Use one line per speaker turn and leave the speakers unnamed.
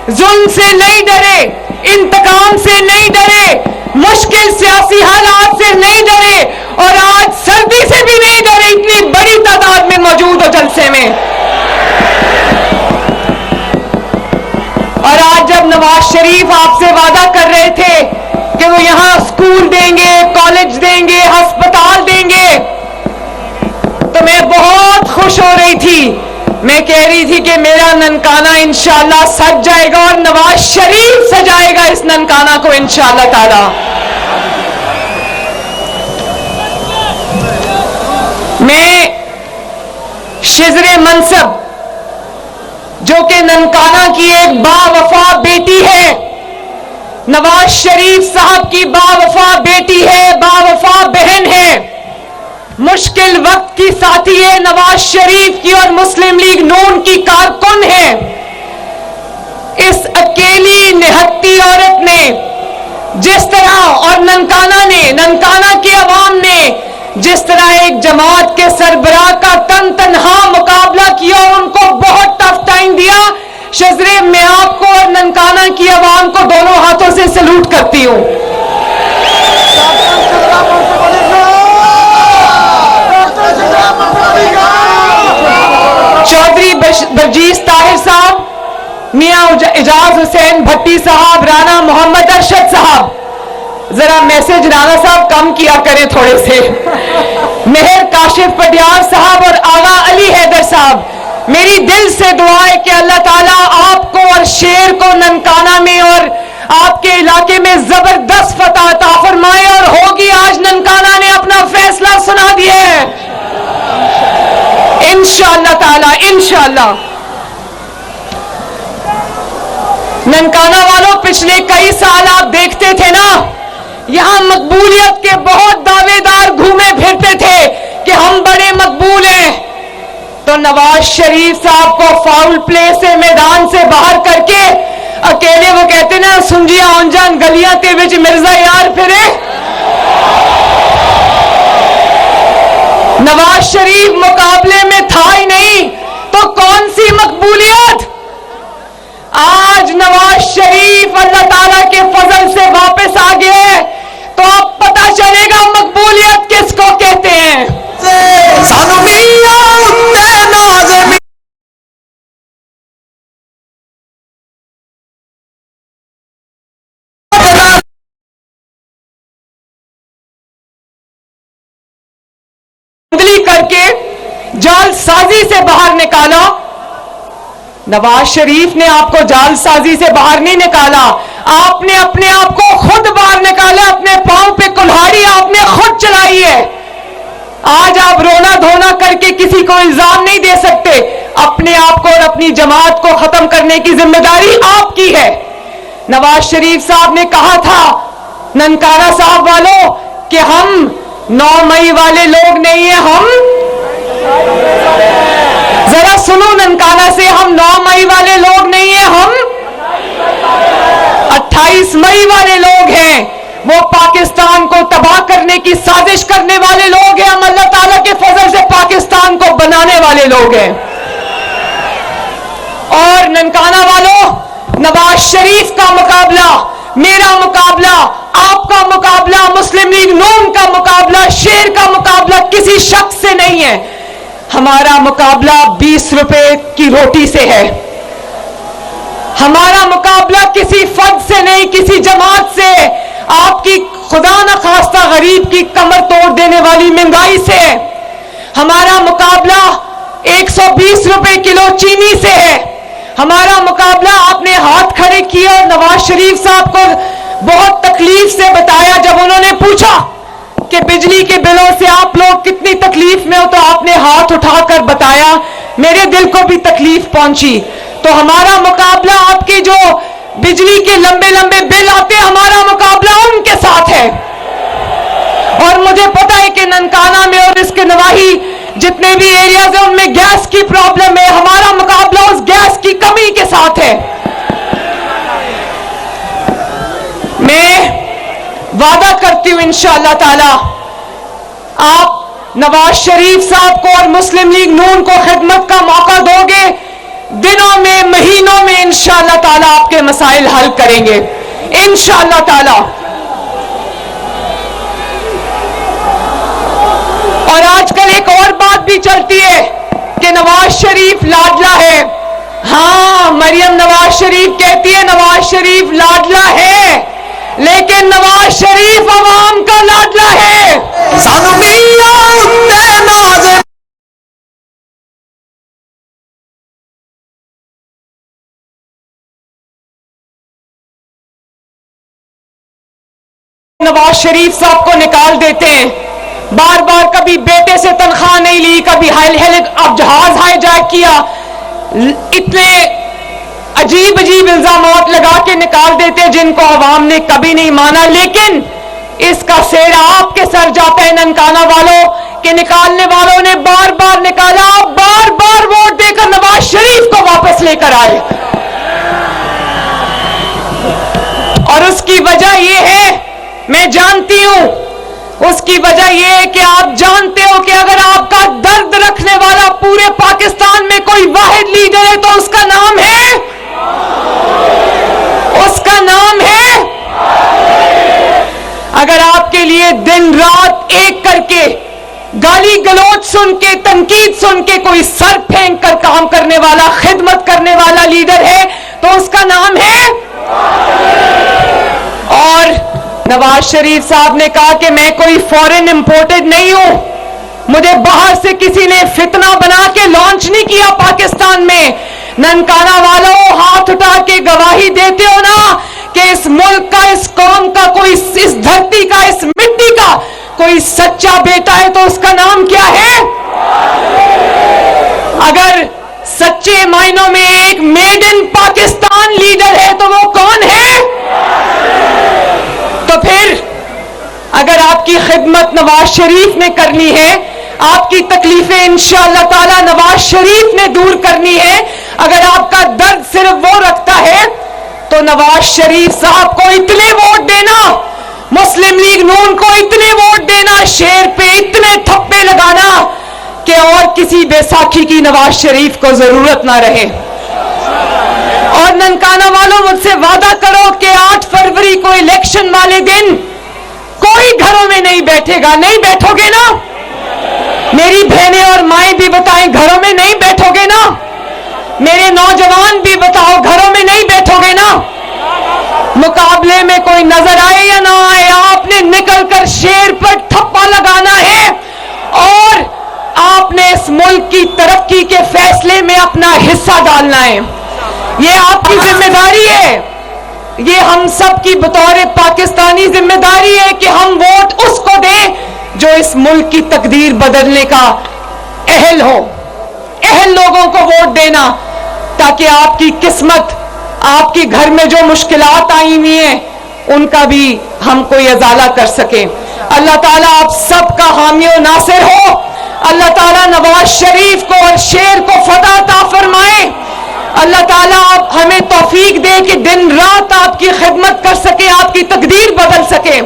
ظلم سے نہیں ڈرے, انتقام سے نہیں ڈرے, مشکل سیاسی حالات سے نہیں ڈرے, اور آج سردی سے بھی نہیں ڈرے. اتنی بڑی تعداد میں موجود ہو جلسے میں. اور آج جب نواز شریف آپ سے وعدہ کر رہے تھے کہ وہ یہاں اسکول دیں گے, کالج دیں گے, ہسپتال دیں گے, تو میں بہت خوش ہو رہی تھی. میں کہہ رہی تھی کہ میرا ننکانہ انشاءاللہ سج جائے گا, اور نواز شریف سجائے گا اس ننکانہ کو انشاءاللہ تعالی. میں شذر منصب جو کہ ننکانہ کی ایک با وفا بیٹی ہے, نواز شریف صاحب کی با وفا بیٹی ہے, با وفا بہن ہے, مشکل وقت کی ساتھی ہے نواز شریف کی, اور مسلم لیگ نون کی کارکن ہے. اس اکیلی نہتی عورت نے جس طرح, اور ننکانہ کے عوام نے جس طرح ایک جماعت کے سربراہ کا تن تنہا مقابلہ کیا اور ان کو بہت ٹف ٹائم دیا, شذرے میں آپ کو اور ننکانہ کی عوام کو دونوں ہاتھوں سے سلوٹ کرتی ہوں. چودھری برجیس طاہر صاحب, میاں اعجاز حسین بھٹی صاحب, رانا محمد ارشد صاحب, ذرا میسج رانا صاحب کم کیا کریں تھوڑے سے, مہر کاشف پڈیار صاحب اور آغا علی حیدر صاحب, میری دل سے دعا ہے کہ اللہ تعالیٰ آپ کو اور شیر کو ننکانہ میں اور آپ کے علاقے میں زبردست فتح عطا فرمائے, اور ہوگی آج ننکانہ نے اپنا فیصلہ سنا دیا ہے انشاءاللہ تعالیٰ, انشاءاللہ. ننکانہ والوں, پچھلے کئی سال آپ دیکھتے تھے نا, یہاں مقبولیت کے بہت دعوے دار گھومے پھرتے تھے کہ ہم بڑے مقبول ہیں, تو نواز شریف صاحب کو فاؤل پلے سے میدان سے باہر کر کے اکیلے وہ کہتے نا سنجیا اونجان گلیاں تے وچ مرزا یار پھرے. نواز شریف مقابلے میں تھا ہی نہیں تو کون سی مقبولیت. آج نواز شریف اللہ تعالیٰ کے فضل سے واپس آ گئے تو اب پتہ چلے گا مقبولیت کس کو کہتے ہیں. کر کے جال سازی سے باہر نکالا. نواز شریف نے آپ کو جال سازی سے باہر نہیں نکالا, آپ نے اپنے آپ کو خود باہر نکالا, اپنے پاؤں پہ کلہاڑی آپ نے خود چلائی ہے. آج آپ رونا دھونا کر کے کسی کو الزام نہیں دے سکتے, اپنے آپ کو اور اپنی جماعت کو ختم کرنے کی ذمہ داری آپ کی ہے. نواز شریف صاحب نے کہا تھا ننکانہ صاحب والوں کہ ہم 9 مئی والے لوگ نہیں ہیں, ہم ذرا سنو ننکانہ سے, ہم 9 مئی والے لوگ نہیں ہیں, ہم 28 مئی والے لوگ ہیں. وہ پاکستان کو تباہ کرنے کی سازش کرنے والے لوگ ہیں, ہم اللہ تعالیٰ کے فضل سے پاکستان کو بنانے والے لوگ ہیں. اور ننکانہ والوں, نواز شریف کا مقابلہ, میرا مقابلہ, آپ کا مقابلہ, مسلم لیگ نون کا مقابلہ, شیر کا مقابلہ کسی شخص سے نہیں ہے. ہمارا مقابلہ 20 روپے کی روٹی سے ہے. ہمارا مقابلہ کسی فرد سے نہیں, کسی جماعت سے, آپ کی خدا نخواستہ غریب کی کمر توڑ دینے والی مہنگائی سے. ہمارا مقابلہ 120 روپے کلو چینی سے ہے. ہمارا مقابلہ آپ نے ہاتھ کھڑے کیے اور نواز شریف صاحب کو بہت تکلیف سے بتایا, جب انہوں نے پوچھا کہ بجلی کے بلوں سے آپ لوگ کتنی تکلیف میں ہو تو آپ نے ہاتھ اٹھا کر بتایا, میرے دل کو بھی تکلیف پہنچی. تو ہمارا مقابلہ آپ کے جو بجلی کے لمبے لمبے بل آتے, ہمارا مقابلہ ان کے ساتھ ہے. اور مجھے پتا ہے کہ ننکانہ میں اور اس کے نواحی جتنے بھی ایریاز ہیں ان میں گیس کی پرابلم ہے, ہمارا مقابلہ اس گیس کی کمی کے ساتھ ہے. میں وعدہ کرتی ہوں انشاءاللہ تعالی آپ نواز شریف صاحب کو اور مسلم لیگ نون کو خدمت کا موقع دو گے دنوں میں مہینوں میں انشاءاللہ تعالی آپ کے مسائل حل کریں گے انشاءاللہ تعالی. اور آج کل ایک اور بات بھی چلتی ہے کہ نواز شریف لاڈلا ہے. ہاں مریم نواز شریف کہتی ہے نواز شریف لاڈلا ہے، لیکن نواز شریف عوام کا لاڈلا ہے. نواز شریف صاحب کو نکال دیتے ہیں، بار بار کبھی بیٹے سے تنخواہ نہیں لی، کبھی اب جہاز ہائی جیک کیا، اتنے عجیب عجیب الزامات لگا کے نکال دیتے جن کو عوام نے کبھی نہیں مانا. لیکن اس کا سیرا آپ کے سر جاتا ہے ننکانہ والوں کہ نکالنے والوں نے بار بار نکالا، بار بار ووٹ دے کر نواز شریف کو واپس لے کر آئے. اور اس کی وجہ یہ ہے، میں جانتی ہوں، اس کی وجہ یہ ہے کہ آپ جانتے ہو کہ اگر آپ کا درد رکھنے والا پورے پاکستان میں کوئی واحد لیڈر ہے تو اس کا نام ہے، اس کا نام ہے. اگر آپ کے لیے دن رات ایک کر کے گالی گلوچ سن کے تنقید سن کے کوئی سر پھینک کر کام کرنے والا خدمت کرنے والا لیڈر ہے تو اس کا نام ہے. اور نواز شریف صاحب نے کہا کہ میں کوئی فورن امپورٹڈ نہیں ہوں، مجھے باہر سے کسی نے فتنہ بنا کے لانچ نہیں کیا پاکستان میں. ننکانہ والوں ہاتھ اٹھا کے گواہی دیتے ہو نا کہ اس ملک کا، اس قوم کا، کوئی اس دھرتی کا، اس مٹی کا کوئی سچا بیٹا ہے تو اس کا نام کیا ہے؟ اگر سچے معنوں میں ایک میڈ ان پاکستان لیڈر ہے تو وہ کون ہے؟ تو پھر اگر آپ کی خدمت نواز شریف نے کرنی ہے، آپ کی تکلیفیں انشاءاللہ تعالی نواز شریف نے دور کرنی ہے، اگر آپ کا درد صرف وہ رکھتا ہے تو نواز شریف صاحب کو اتنے ووٹ دینا، مسلم لیگ نون کو اتنے ووٹ دینا، شیر پہ اتنے تھپے لگانا کہ اور کسی بیساکھی کی نواز شریف کو ضرورت نہ رہے. اور ننکانہ والوں مجھ سے وعدہ کرو کہ 8 فروری کو الیکشن والے دن کوئی گھروں میں نہیں بیٹھے گا. نہیں بیٹھو گے نا؟ میری بہنیں اور مائیں بھی بتائیں گھروں میں نہیں بیٹھو گے نا؟ میرے نوجوان بھی بتاؤ گھروں میں نہیں بیٹھو گے نا؟ مقابلے میں کوئی نظر آئے یا نہ آئے، آپ نے نکل کر شیر پر تھپا لگانا ہے اور آپ نے اس ملک کی ترقی کے فیصلے میں اپنا حصہ ڈالنا ہے. یہ آپ کی ذمہ داری ہے، یہ ہم سب کی بطور پاکستانی ذمہ داری ہے کہ ہم ووٹ اس کو دیں جو اس ملک کی تقدیر بدلنے کا اہل ہو. اہل لوگوں کو ووٹ دینا تاکہ آپ کی قسمت، آپ کے گھر میں جو مشکلات آئی ہوئی ہیں ان کا بھی ہم کوئی ازالہ کر سکیں. اللہ تعالیٰ آپ سب کا حامی و ناصر ہو. اللہ تعالیٰ نواز شریف کو اور شیر کو فتح عطا فرمائے. اللہ تعالیٰ آپ ہمیں توفیق دے کہ دن رات آپ کی خدمت کر سکے، آپ کی تقدیر بدل سکے.